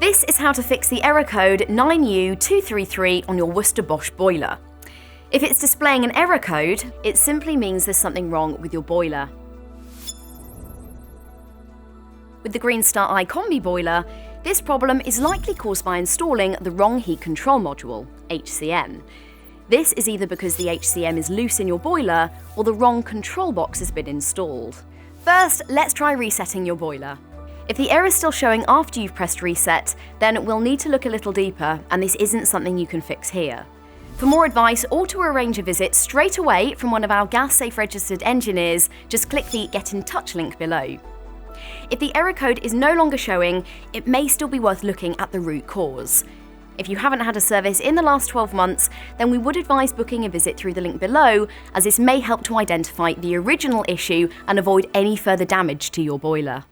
This is how to fix the error code 9U233 on your Worcester Bosch boiler. If it's displaying an error code, it simply means there's something wrong with your boiler. With the Greenstar Combi boiler, this problem is likely caused by installing the wrong heat control module, HCM. This is either because the HCM is loose in your boiler or the wrong control box has been installed. First, let's try resetting your boiler. If the error is still showing after you've pressed reset, then we'll need to look a little deeper, and this isn't something you can fix here. For more advice or to arrange a visit straight away from one of our Gas Safe Registered engineers, just click the Get in Touch link below. If the error code is no longer showing, it may still be worth looking at the root cause. If you haven't had a service in the last 12 months, then we would advise booking a visit through the link below, as this may help to identify the original issue and avoid any further damage to your boiler.